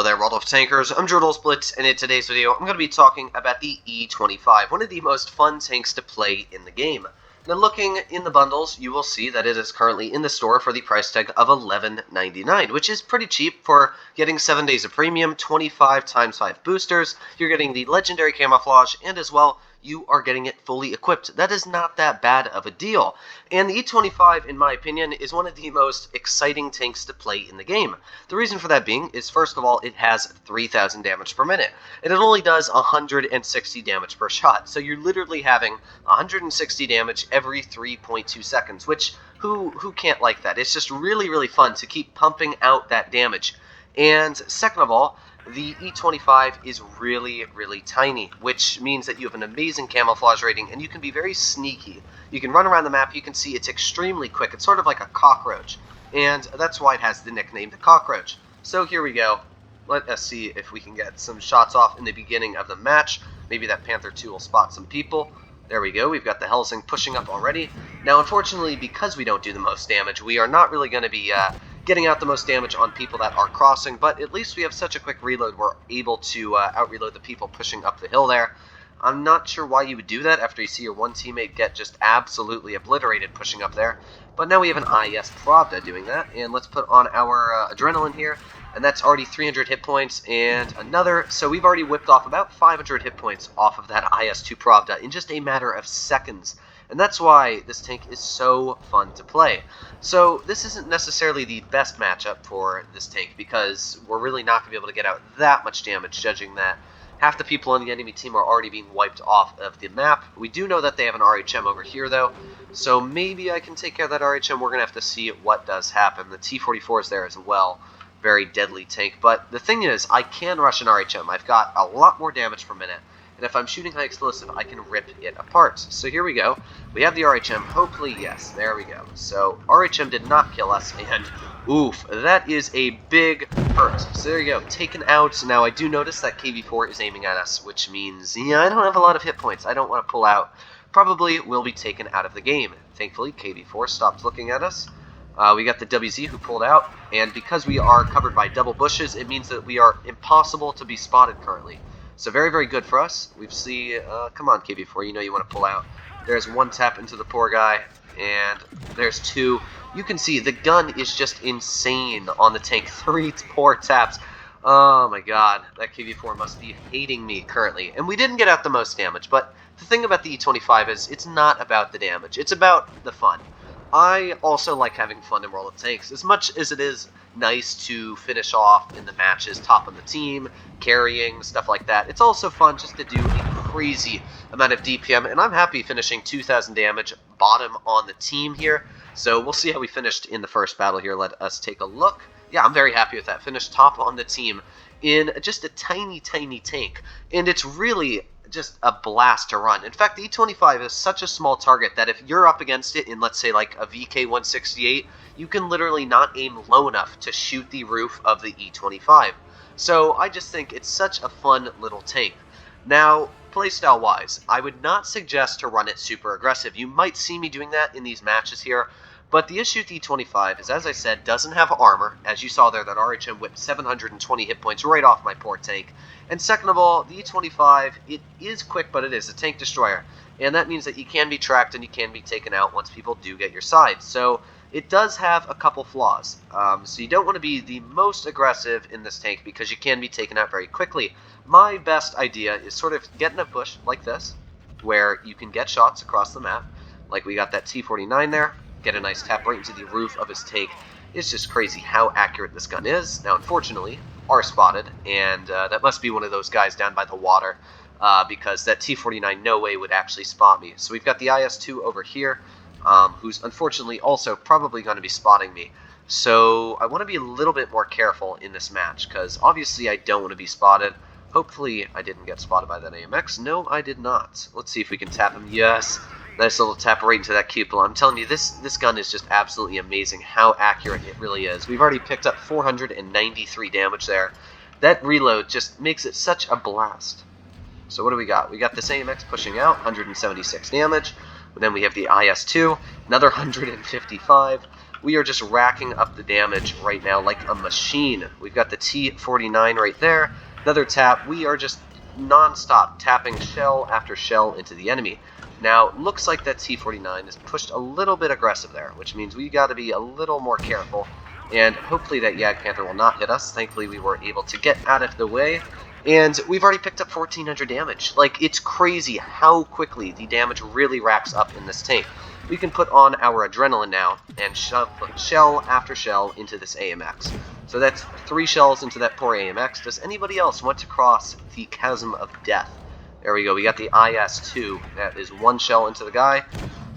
there, World of Tankers. I'm Blitz, and in today's video, I'm going to be talking about the E25, one of the most fun tanks to play in the game. Now, looking in the bundles, you will see that it is currently in the store for the price tag of $11.99, which is pretty cheap for getting 7 days of premium, 25 times 5 boosters. You're getting the legendary camouflage, and as well, you are getting it fully equipped. That is not that bad of a deal. And the E25, in my opinion, is one of the most exciting tanks to play in the game. The reason for that being is, first of all, it has 3,000 damage per minute, and it only does 160 damage per shot. So you're literally having 160 damage every 3.2 seconds, which, who can't like that? It's just really, really fun to keep pumping out that damage. And second of all, the E25 is really, really tiny, which means that you have an amazing camouflage rating, and you can be very sneaky. You can run around the map, you can see it's extremely quick. It's sort of like a cockroach, and that's why it has the nickname the Cockroach. So here we go. Let us see if we can get some shots off in the beginning of the match. Maybe that Panther 2 will spot some people. There we go, we've got the Helsing pushing up already. Now, unfortunately, because we don't do the most damage, we are not really going to be getting out the most damage on people that are crossing, but at least we have such a quick reload, we're able to out-reload the people pushing up the hill there. I'm not sure why you would do that after you see your one teammate get just absolutely obliterated pushing up there, but now we have an IS Pravda doing that, and let's put on our Adrenaline here, and that's already 300 hit points, and another, so we've already whipped off about 500 hit points off of that IS-2 Pravda in just a matter of seconds. And that's why this tank is so fun to play. So this isn't necessarily the best matchup for this tank, because we're really not going to be able to get out that much damage, judging that half the people on the enemy team are already being wiped off of the map. We do know that they have an RHM over here, though, so maybe I can take care of that RHM. We're going to have to see what does happen. The T-44 is there as well. Very deadly tank. But the thing is, I can rush an RHM. I've got a lot more damage per minute. And if I'm shooting high explosive, I can rip it apart. So here we go. We have the RHM. Hopefully, yes, there we go. So RHM did not kill us, and oof, that is a big hurt. So there you go, taken out. Now I do notice that KV4 is aiming at us, which means, yeah, I don't have a lot of hit points. I don't want to pull out. Probably will be taken out of the game. Thankfully, KV4 stopped looking at us. We got the WZ who pulled out, and because we are covered by double bushes, it means that we are impossible to be spotted currently. So very, very good for us. We see, come on, KV4, you know you want to pull out. There's one tap into the poor guy, and there's two. You can see the gun is just insane on the tank. 3 poor taps. Oh my god, that KV4 must be hating me currently. And we didn't get out the most damage, but the thing about the E25 is it's not about the damage. It's about the fun. I also like having fun in World of Tanks, as much as it is nice to finish off in the matches, top on the team, carrying, stuff like that. It's also fun just to do a crazy amount of DPM, and I'm happy finishing 2,000 damage, bottom on the team here. So we'll see how we finished in the first battle here. Let us take a look. Yeah, I'm very happy with that. Finished top on the team in just a tiny, tiny tank, and it's really just a blast to run. In fact, the E25 is such a small target that if you're up against it in, let's say, like a VK-168, you can literally not aim low enough to shoot the roof of the E25. So I just think it's such a fun little tank. Now, playstyle-wise, I would not suggest to run it super aggressive. You might see me doing that in these matches here, but the issue with the E25 is, as I said, doesn't have armor. As you saw there, that RHM whipped 720 hit points right off my poor tank. And second of all, the E25, it is quick, but it is a tank destroyer. And that means that you can be tracked and you can be taken out once people do get your side. So it does have a couple flaws. So you don't want to be the most aggressive in this tank because you can be taken out very quickly. My best idea is sort of get in a bush like this, where you can get shots across the map. Like we got that T-49 there. Get a nice tap right into the roof of his tank. It's just crazy how accurate this gun is. Now, unfortunately, are spotted, and that must be one of those guys down by the water, because that T-49 no way would actually spot me. So we've got the IS-2 over here, who's unfortunately also probably going to be spotting me. So I want to be a little bit more careful in this match, because obviously I don't want to be spotted. Hopefully I didn't get spotted by that AMX. No, I did not. Let's see if we can tap him. Yes. Nice little tap right into that cupola. I'm telling you, this gun is just absolutely amazing how accurate it really is. We've already picked up 493 damage there. That reload just makes it such a blast. So what do we got? We got this AMX pushing out, 176 damage. And then we have the IS-2, another 155. we are just racking up the damage right now like a machine. We've got the T49 right there. Another tap. We are just non-stop tapping shell after shell into the enemy. Now, looks like that T49 is pushed a little bit aggressive there, which means we got to be a little more careful. And hopefully that Jagdpanther will not hit us. Thankfully, we were able to get out of the way. And we've already picked up 1400 damage. Like, it's crazy how quickly the damage really racks up in this tank. We can put on our adrenaline now and shove shell after shell into this AMX. So that's 3 shells into that poor AMX. Does anybody else want to cross the chasm of death? There we go. We got the IS-2. That is 1 shell into the guy.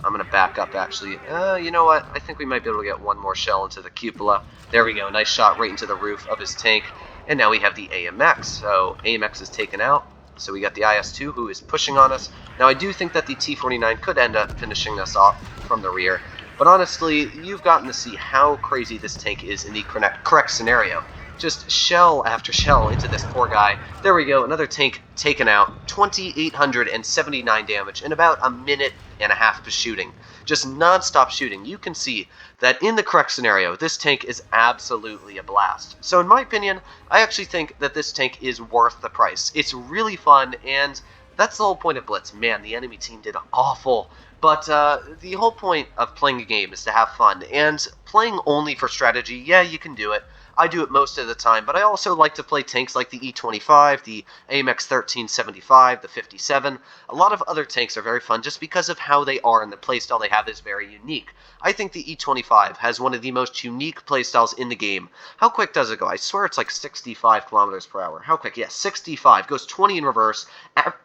I'm going to back up, actually. You know what? I think we might be able to get 1 more shell into the cupola. There we go. Nice shot right into the roof of his tank. And now we have the AMX. So AMX is taken out. So we got the IS-2 who is pushing on us. Now I do think that the T49 could end up finishing us off from the rear. But honestly, you've gotten to see how crazy this tank is in the correct scenario. Just shell after shell into this poor guy. There we go, another tank taken out. 2,879 damage in about a minute and a half of shooting. Just non-stop shooting. You can see that in the correct scenario, this tank is absolutely a blast. So in my opinion, I actually think that this tank is worth the price. It's really fun, and that's the whole point of Blitz. Man, the enemy team did awful. But the whole point of playing a game is to have fun, and playing only for strategy, yeah, you can do it. I do it most of the time, but I also like to play tanks like the E25, the AMX 1375, the 57. A lot of other tanks are very fun just because of how they are, and the playstyle they have is very unique. I think the E25 has one of the most unique playstyles in the game. How quick does it go? I swear it's like 65 kilometers per hour. How quick? Yeah, 65. Goes 20 in reverse.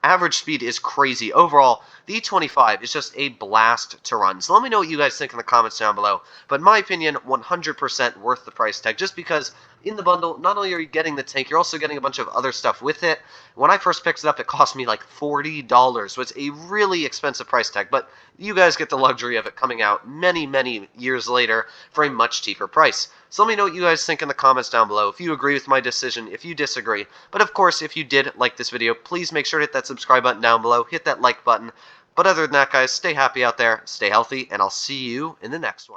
Average speed is crazy. Overall, the E25 is just a blast to run. So let me know what you guys think in the comments down below. But in my opinion, 100% worth the price tag, just because in the bundle, not only are you getting the tank, you're also getting a bunch of other stuff with it. When I first picked it up, it cost me like $40, so it's a really expensive price tag, but you guys get the luxury of it coming out many, many years later for a much cheaper price. So let me know what you guys think in the comments down below, if you agree with my decision, if you disagree. But of course, if you did like this video, please make sure to hit that subscribe button down below, hit that like button. But other than that, guys, stay happy out there, stay healthy, and I'll see you in the next one.